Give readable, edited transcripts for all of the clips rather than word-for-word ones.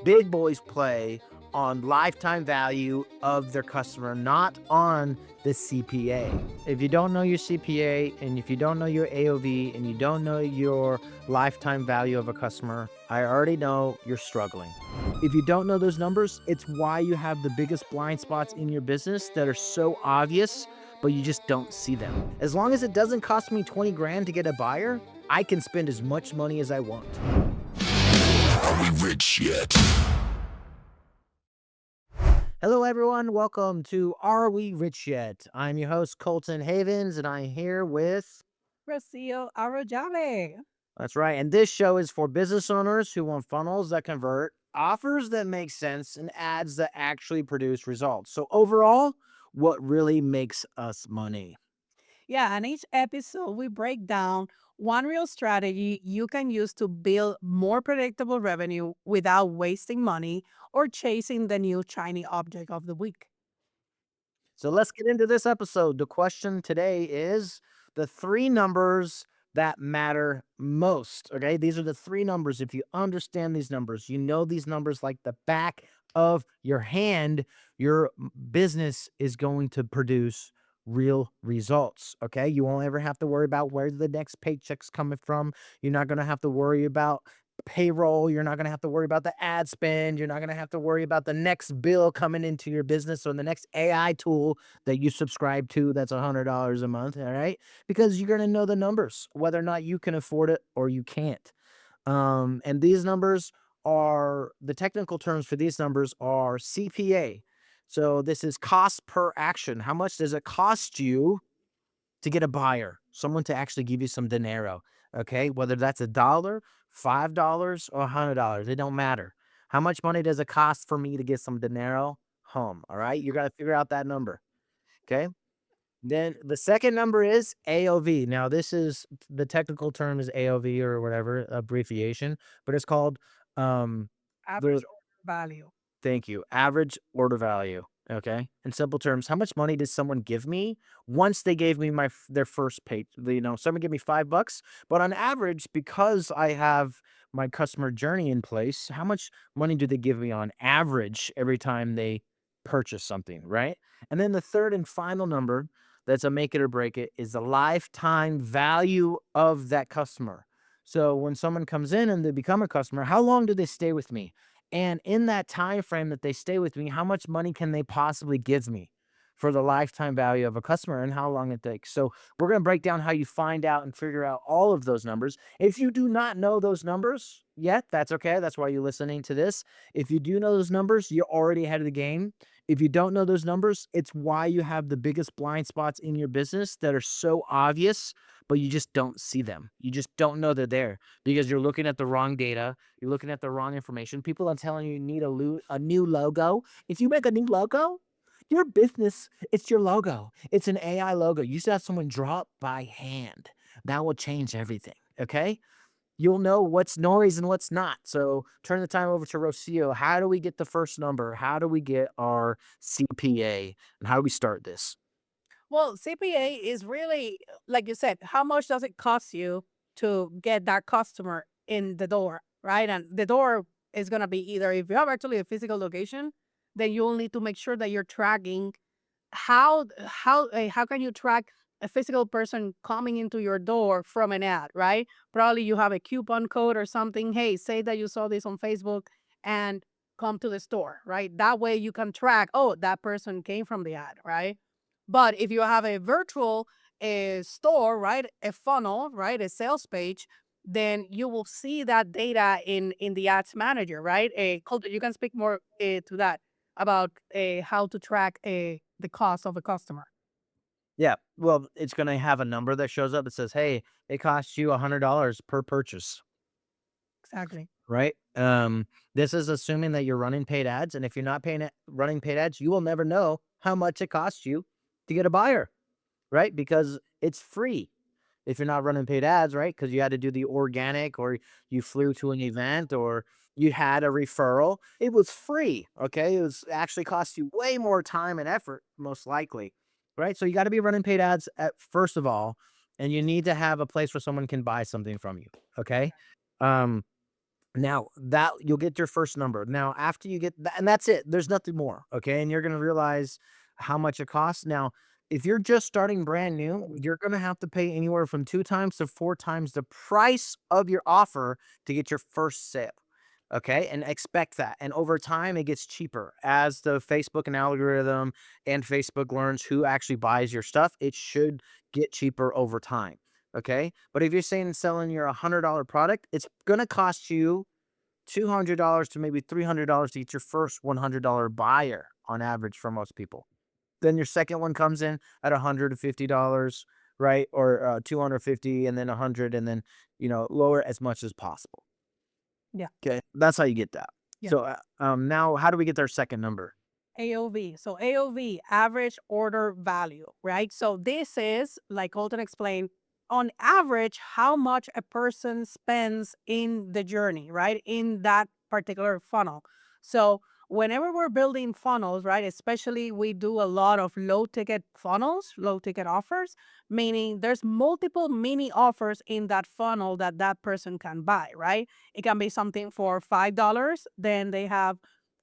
big boys play on lifetime value of their customer, not on the CPA. If you don't know your CPA and if you don't know your AOV and you don't know your lifetime value of a customer, I already know you're struggling. If you don't know those numbers, it's why you have the biggest blind spots in your business that are so obvious, but you just don't see them. As long as it doesn't cost me 20 grand to get a buyer, I can spend as much money as I want. Are we rich yet? Hello, everyone. Welcome to Are We Rich Yet? I'm your host, Colton Havens, and I'm here with. Rocio Arrojave. That's right. And this show is for business owners who want funnels that convert, offers that make sense, and ads that actually produce results. So, overall, what really makes us money? Yeah, and each episode we break down one real strategy you can use to build more predictable revenue without wasting money or chasing the new shiny object of the week. So let's get into this episode. The question today is the three numbers that matter most. Okay. These are the three numbers. If you understand these numbers, you know these numbers like the back of your hand, your business is going to produce real results. Okay. You won't ever have to worry about where the next paycheck's coming from. You're not going to have to worry about payroll. You're not going to have to worry about the ad spend. You're not going to have to worry about the next bill coming into your business or the next AI tool that you subscribe to that's $100 a month. All right. Because you're going to know the numbers, whether or not you can afford it or you can't. And these numbers are the technical terms for these numbers are CPA. So this is cost per action. How much does it cost you to get a buyer, someone to actually give you some dinero, okay? Whether that's $1, $5, or $100, it don't matter. How much money does it cost for me to get some dinero home, all right? You gotta figure out that number, okay? Then the second number is AOV. Now, this is the technical term is AOV or whatever, abbreviation, but it's called the Average order value. thank you. Average order value. Okay. In simple terms, how much money did someone give me once they gave me their first pay? Someone gave me $5, but on average, because I have my customer journey in place, how much money do they give me on average every time they purchase something, right? And then the third and final number that's a make it or break it is the lifetime value of that customer. So when someone comes in and they become a customer, how long do they stay with me? And in that time frame that they stay with me, how much money can they possibly give me for the lifetime value of a customer and how long it takes? So we're going to break down how you find out and figure out all of those numbers. If you do not know those numbers yet, that's okay. That's why you're listening to this. If you do know those numbers, you're already ahead of the game. If you don't know those numbers, it's why you have the biggest blind spots in your business that are so obvious, but you just don't see them. You just don't know they're there because you're looking at the wrong data. You're looking at the wrong information. People are telling you need a new logo. If you make a new logo, your business, it's your logo. It's an AI logo. You should have someone draw it by hand. That will change everything. Okay. You'll know what's noise and what's not. So turn the time over to Rocio. How do we get the first number? How do we get our CPA? And how do we start this? Well, CPA is really, like you said, how much does it cost you to get that customer in the door, right? And the door is going to be either if you have actually a physical location, then you'll need to make sure that you're tracking how can you track a physical person coming into your door from an ad, right? Probably you have a coupon code or something. Hey, say that you saw this on Facebook and come to the store, right? That way you can track, oh, that person came from the ad, right? But if you have a virtual store, right, a funnel, right, a sales page, then you will see that data in the ads manager, right? You can speak more to that about how to track the cost of a customer. Yeah. Well, it's going to have a number that shows up that says, hey, it costs you $100 per purchase. Exactly. Right? This is assuming that you're running paid ads, and if you're not running paid ads, you will never know how much it costs you to get a buyer, right? Because it's free if you're not running paid ads, right? Because you had to do the organic, or you flew to an event, or you had a referral. It was free, okay? It was actually cost you way more time and effort, most likely, right? So you got to be running paid ads at first of all, and you need to have a place where someone can buy something from you, okay? Um, Now that you'll get your first number. Now after you get that, and that's it. There's nothing more. Okay. And you're gonna realize how much it costs. Now, if you're just starting brand new, you're gonna have to pay anywhere from 2 times to 4 times the price of your offer to get your first sale. Okay. And expect that. And over time, it gets cheaper as the Facebook and algorithm and Facebook learns who actually buys your stuff. It should get cheaper over time. Okay. But if you're saying selling your $100 product, it's going to cost you $200 to maybe $300 to get your first $100 buyer on average for most people. Then your second one comes in at $150, right? Or 250 and then 100 and then, lower as much as possible. Yeah. Okay. That's how you get that. Yeah. So now how do we get our second number? AOV. So AOV, average order value, right? So this is, like Colton explained, on average, how much a person spends in the journey, right? In that particular funnel. So whenever we're building funnels, right, especially we do a lot of low ticket funnels, low ticket offers, meaning there's multiple mini offers in that funnel that that person can buy, right? It can be something for $5. Then they have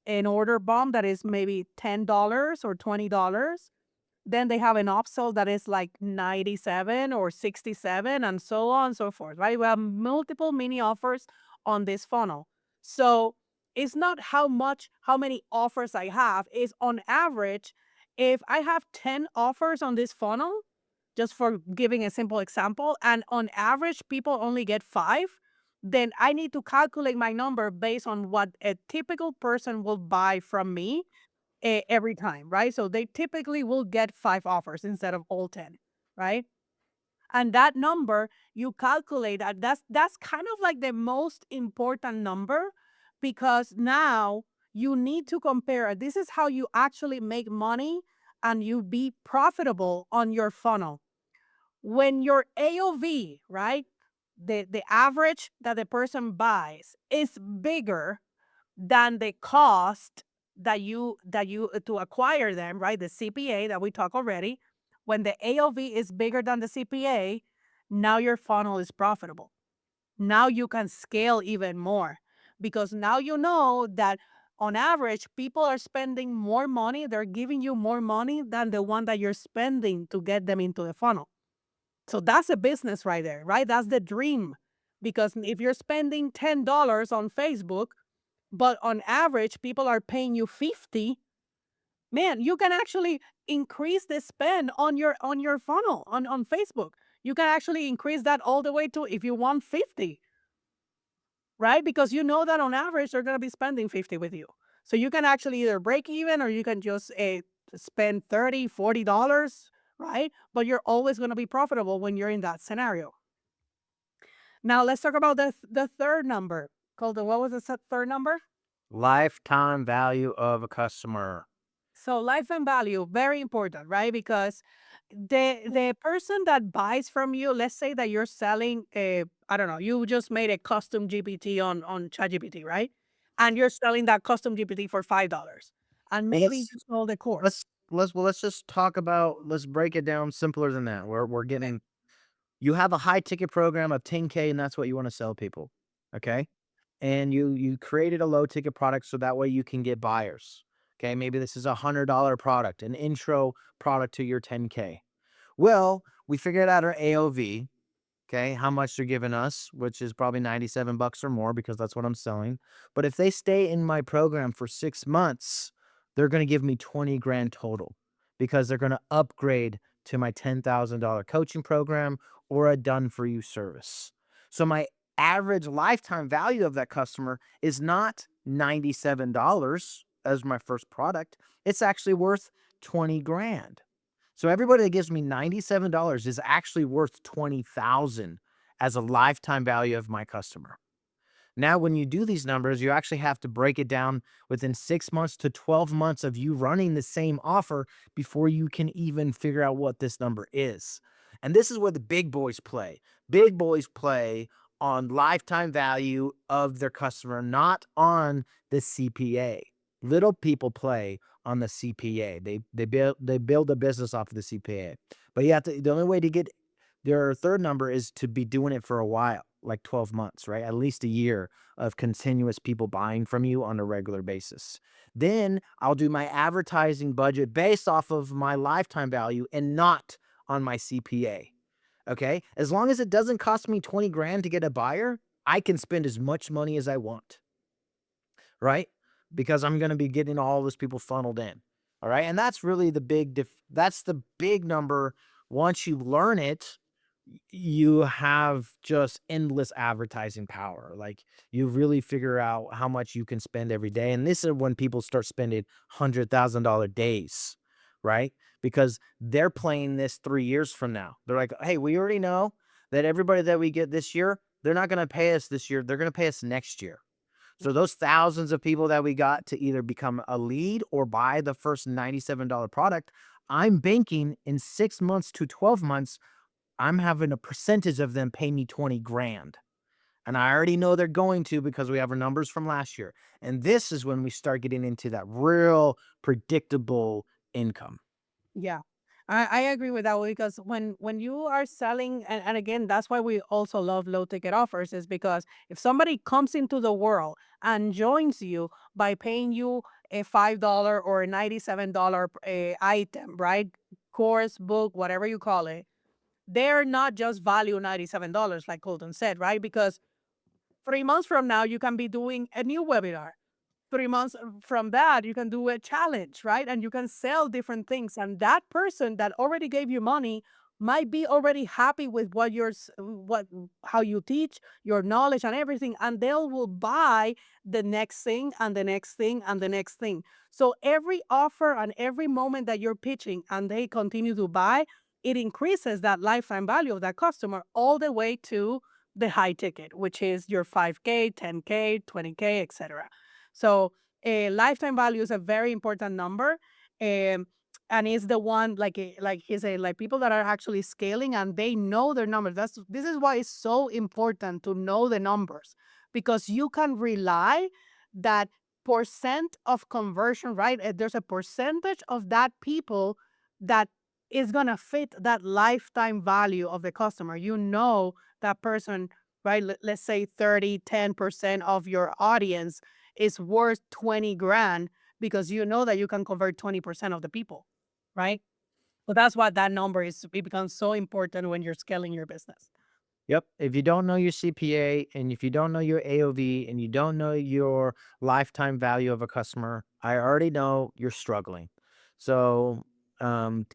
an order bump that is maybe $10 or $20. Then they have an upsell that is like 97 or 67 and so on and so forth, right? We have multiple mini offers on this funnel. So it's not how many offers I have, is on average, if I have 10 offers on this funnel, just for giving a simple example, and on average people only get 5, then I need to calculate my number based on what a typical person will buy from me every time, right? So they typically will get 5 offers instead of all 10, right? And that number, you calculate that. That's kind of like the most important number, because now you need to compare. This is how you actually make money and you be profitable on your funnel. When your AOV, right, the average that the person buys is bigger than the cost that you to acquire them, right? The CPA that we talked already. When the AOV is bigger than the CPA, now your funnel is profitable. Now you can scale even more, because now you know that on average people are spending more money, they're giving you more money than the one that you're spending to get them into the funnel. So that's a business right there, right? That's the dream. Because if you're spending $10 on Facebook, but on average people are paying you 50, man, you can actually increase the spend on your funnel on Facebook. You can actually increase that all the way to, if you want, 50, right? Because you know that on average they're going to be spending 50 with you. So you can actually either break even or you can just spend 30, $40, right? But you're always going to be profitable when you're in that scenario. Now let's talk about the third number. Colton, what was the third number? Lifetime value of a customer. So lifetime value, very important, right? Because the person that buys from you, let's say that you're selling a, I don't know, you just made a custom GPT on ChatGPT, right? And you're selling that custom GPT for $5. And Well, maybe you sold the course. let's just talk about, let's break it down simpler than that. We're getting, you have a high ticket program of 10K and that's what you want to sell people. Okay? And you created a low ticket product so that way you can get buyers. Okay? Maybe this is $100 product, an intro product to your 10K. Well, we figured out our AOV, okay, how much they're giving us, which is probably 97 bucks or more because that's what I'm selling. But if they stay in my program for 6 months, they're going to give me 20 grand total because they're going to upgrade to my $10,000 coaching program or a done for you service. So my average lifetime value of that customer is not $97 as my first product. It's actually worth 20 grand. So everybody that gives me $97 is actually worth 20,000 as a lifetime value of my customer. Now, when you do these numbers, you actually have to break it down within 6 months to 12 months of you running the same offer before you can even figure out what this number is. And this is where the big boys play. Big boys play on lifetime value of their customer, not on the CPA. Little people play on the CPA. They build a business off of the CPA. But you have to, the only way to get their third number is to be doing it for a while. like 12 months, right? At least a year of continuous people buying from you on a regular basis. Then I'll do my advertising budget based off of my lifetime value and not on my CPA. Okay. As long as it doesn't cost me 20 grand to get a buyer, I can spend as much money as I want, right? Because I'm going to be getting all those people funneled in. All right. And that's really the that's the big number. Once you learn it, you have just endless advertising power. Like you really figure out how much you can spend every day. And this is when people start spending $100,000 days, right? Because they're playing this 3 years from now. They're like, hey, we already know that everybody that we get this year, they're not going to pay us this year. They're going to pay us next year. So those thousands of people that we got to either become a lead or buy the first $97 product, I'm banking in 6 months to 12 months, I'm having a percentage of them pay me 20 grand. And I already know they're going to because we have our numbers from last year. And this is when we start getting into that real predictable income. Yeah. I agree with that because when you are selling, and again, that's why we also love low ticket offers, is because if somebody comes into the world and joins you by paying you a $5 or a $97 item, right? Course, book, whatever you call it, they're not just value $97, like Colton said, right? Because 3 months from now, you can be doing a new webinar. 3 months from that, you can do a challenge, right? And you can sell different things. And that person that already gave you money might be already happy with how you teach, your knowledge and everything. And they will buy the next thing and the next thing and the next thing. So every offer and every moment that you're pitching and they continue to buy, it increases that lifetime value of that customer all the way to the high ticket, which is your 5K, 10K, 20K, etc. So lifetime value is a very important number. Um, and it's the one like he said, like people that are actually scaling and they know their numbers. This is why it's so important to know the numbers, because you can rely that percent of conversion, right? There's a percentage of that people that is gonna fit that lifetime value of the customer. You know that person, right? Let's say 10% of your audience is worth 20 grand because you know that you can convert 20% of the people, right? So that's why that number it becomes so important when you're scaling your business. Yep. If you don't know your CPA and if you don't know your AOV and you don't know your lifetime value of a customer, I already know you're struggling. So,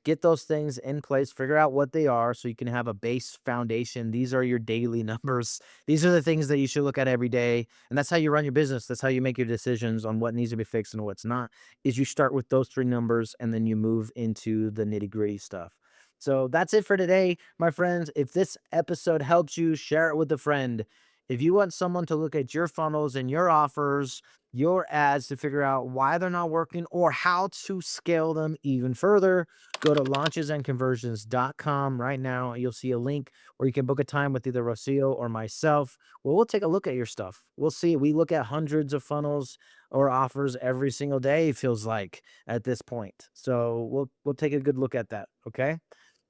get those things in place, figure out what they are so you can have a base foundation. These are your daily numbers. These are the things that you should look at every day. And that's how you run your business. That's how you make your decisions on what needs to be fixed and what's not. Is you start with those three numbers and then you move into the nitty-gritty stuff. So that's it for today, my friends. If this episode helps you, share it with a friend. If you want someone to look at your funnels and your offers, your ads to figure out why they're not working or how to scale them even further, go to launchesandconversions.com right now. You'll see a link where you can book a time with either Rocio or myself. Well, we'll take a look at your stuff. We'll see. We look at hundreds of funnels or offers every single day, it feels like at this point. So we'll take a good look at that. Okay.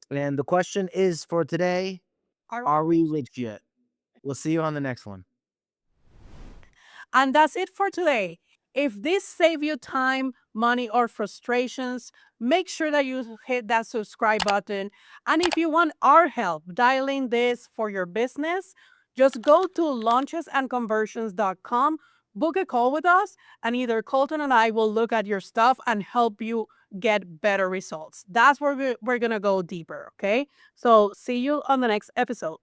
And the question is for today, All right. are we rich yet? We'll see you on the next one. And that's it for today. If this saved you time, money, or frustrations, make sure that you hit that subscribe button. And if you want our help dialing this for your business, just go to launchesandconversions.com, book a call with us, and either Colton and I will look at your stuff and help you get better results. That's where we're going to go deeper. Okay. So see you on the next episode.